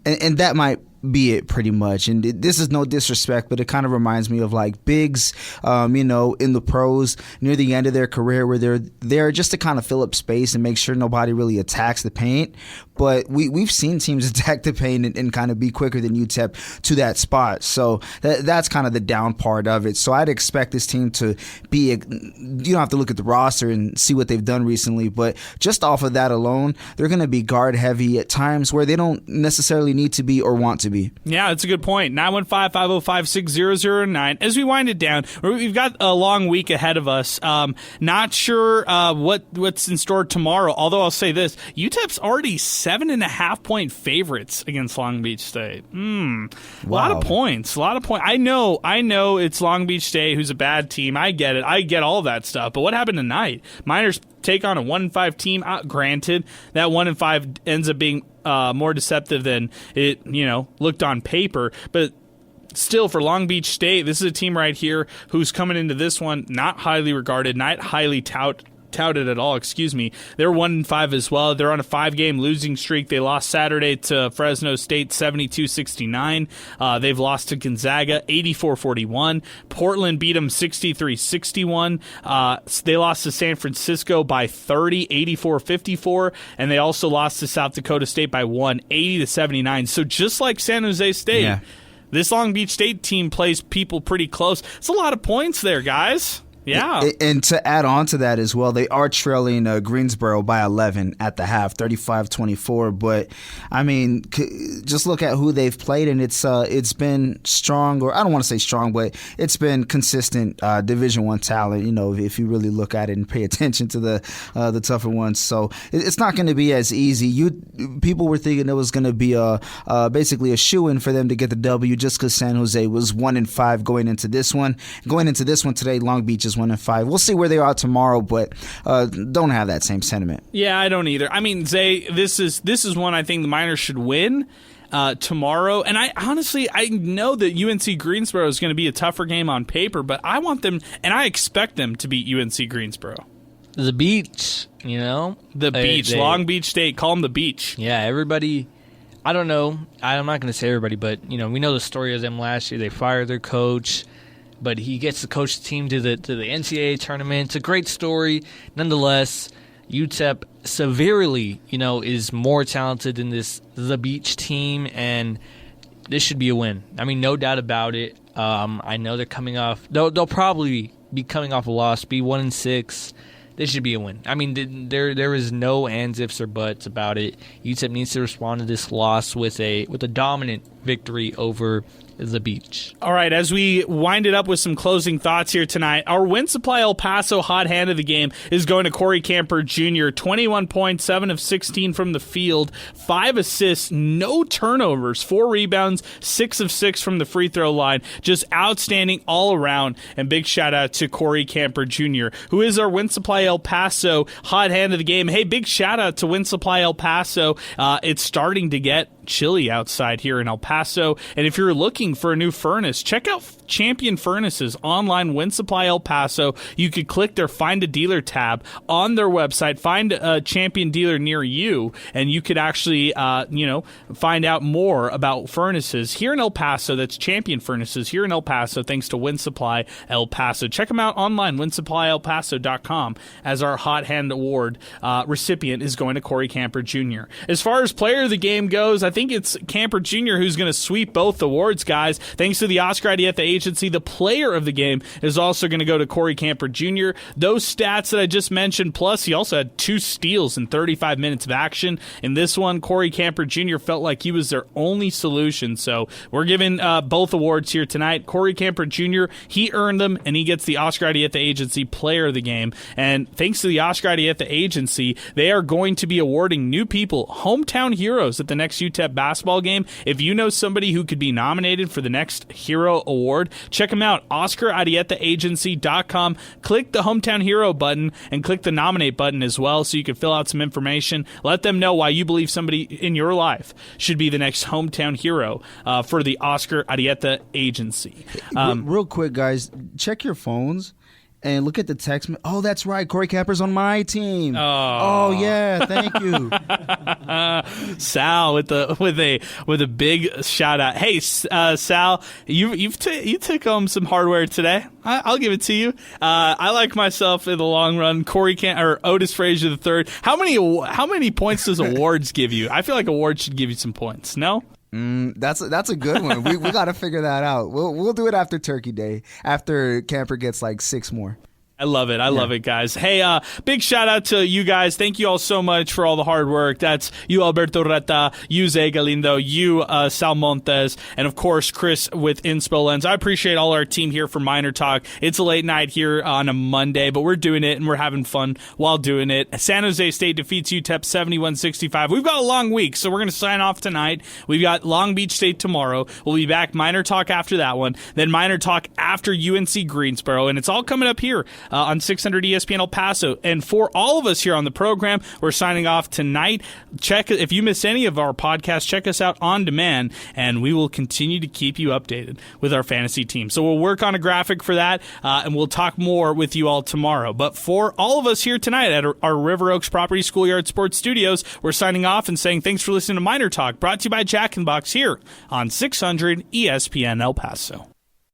and that might be it pretty much. And this is no disrespect, but it kind of reminds me of like bigs, in the pros near the end of their career, where they're there just to kind of fill up space and make sure nobody really attacks the paint. But we've seen teams attack the paint and kind of be quicker than UTEP to that spot. So that's kind of the down part of it. So I'd expect this team to be, you don't have to look at the roster and see what they've done recently, but just off of that alone, they're going to be guard heavy at times where they don't necessarily need to be or want to be. Yeah, that's a good point. 915-505-6009. As we wind it down, we've got a long week ahead of us. Not sure what's in store tomorrow, although I'll say this. UTEP's already 7.5-point favorites against Long Beach State. Wow. A lot of points. I know it's Long Beach State, who's a bad team. I get it. I get all that stuff. But what happened tonight? Miners take on a 1-5 team. Granted, that 1-5 ends up being more deceptive than it, looked on paper. But still, for Long Beach State, this is a team right here who's coming into this one not highly regarded, not highly touted at all, They're 1-5 as well. They're on a 5-game losing streak. They lost Saturday to Fresno State 72-69. They've lost to Gonzaga 84-41. Portland beat them 63-61. They lost to San Francisco by 30, 84-54. And they also lost to South Dakota State by 1, 80-79. So just like San Jose State, this Long Beach State team plays people pretty close. It's a lot of points there, guys. Yeah. And to add on to that as well, they are trailing Greensboro by 11 at the half, 35-24. But, I mean, just look at who they've played, and it's been strong, or I don't want to say strong, but it's been consistent Division I talent, if you really look at it and pay attention to the tougher ones. So it's not going to be as easy. People were thinking it was going to be basically a shoo-in for them to get the W just because San Jose was 1-5 going into this one. Going into this one today, Long Beach is 1-5. We'll see where they are tomorrow, but don't have that same sentiment. Yeah, I don't either. I mean, Zay, this is one I think the Miners should win tomorrow. And I know that UNC Greensboro is going to be a tougher game on paper, but I want them, and I expect them to beat UNC Greensboro. The beach, The beach. Long Beach State. Call them the beach. Yeah, everybody. I don't know. I'm not going to say everybody, but, we know the story of them last year. They fired their coach, but he gets to coach the team to the NCAA tournament. It's a great story. Nonetheless, UTEP severely, is more talented than the Beach team, and this should be a win. I mean, no doubt about it. I know they're coming off. They'll probably be coming off a loss, be 1-6. This should be a win. I mean, there is no ands, ifs, or buts about it. UTEP needs to respond to this loss with a dominant victory over the Beach. All right, as we wind it up with some closing thoughts here tonight, our Win Supply El Paso hot hand of the game is going to Corey Camper Jr. 21 points, 7 of 16 from the field, 5 assists, no turnovers, 4 rebounds, 6 of 6 from the free throw line. Just outstanding all around, and big shout out to Corey Camper Jr., who is our Win Supply El Paso hot hand of the game. Hey, big shout out to Win Supply El Paso. It's starting to get chilly outside here in El Paso, and if you're looking for a new furnace, check out Champion Furnaces, online wind supply El Paso. You could click their Find a Dealer tab on their website, find a Champion dealer near you, and you could actually, find out more about furnaces here in El Paso. That's Champion Furnaces here in El Paso, thanks to Wind Supply El Paso. Check them out online, windsupplyelpaso.com, as our Hot Hand Award recipient is going to Corey Camper Jr. As far as player of the game goes, I think it's Camper Jr. who's going to sweep both awards, guys. Thanks to the Oscar Ideetta Agency, the player of the game is also going to go to Corey Camper Jr. Those stats that I just mentioned, plus he also had 2 steals in 35 minutes of action. In this one, Corey Camper Jr. felt like he was their only solution. So we're giving both awards here tonight. Corey Camper Jr., he earned them, and he gets the Oscar Ideetta Agency player of the game. And thanks to the Oscar Ideetta Agency, they are going to be awarding new people hometown heroes at the next UTEP basketball game. If you know somebody who could be nominated for the next hero award, check them out, OscarIdeettaAgency.com. Click the hometown hero button and click the nominate button as well, so you can fill out some information. Let them know why you believe somebody in your life should be the next hometown hero for the Oscar Ideetta Agency. Real quick, guys, check your phones and look at the text. Oh, that's right. Corey Camper's on my team. Oh yeah, thank you. Sal with a big shout out. Hey, Sal, you took home some hardware today. I'll give it to you. I like myself in the long run. Otis Frazier III. How many points does awards give you? I feel like awards should give you some points. No. That's a good one. We got to figure that out. We'll do it after Turkey Day, after Camper gets like 6 more. I love it. I love it, guys. Hey, big shout out to you guys. Thank you all so much for all the hard work. That's you, Alberto Reta, you, Zay Galindo, you, Sal Montes, and of course, Chris with Inspo Lens. I appreciate all our team here for Miner Talk. It's a late night here on a Monday, but we're doing it and we're having fun while doing it. San Jose State defeats UTEP 71-65. We've got a long week, so we're going to sign off tonight. We've got Long Beach State tomorrow. We'll be back Miner Talk after that one, then Miner Talk after UNC Greensboro, and it's all coming up here on 600 ESPN El Paso. And for all of us here on the program, we're signing off tonight. If you miss any of our podcasts, check us out on demand, and we will continue to keep you updated with our fantasy team. So we'll work on a graphic for that, and we'll talk more with you all tomorrow. But for all of us here tonight at our River Oaks Property Schoolyard Sports Studios, we're signing off and saying thanks for listening to Miner Talk, brought to you by Jack in the Box here on 600 ESPN El Paso.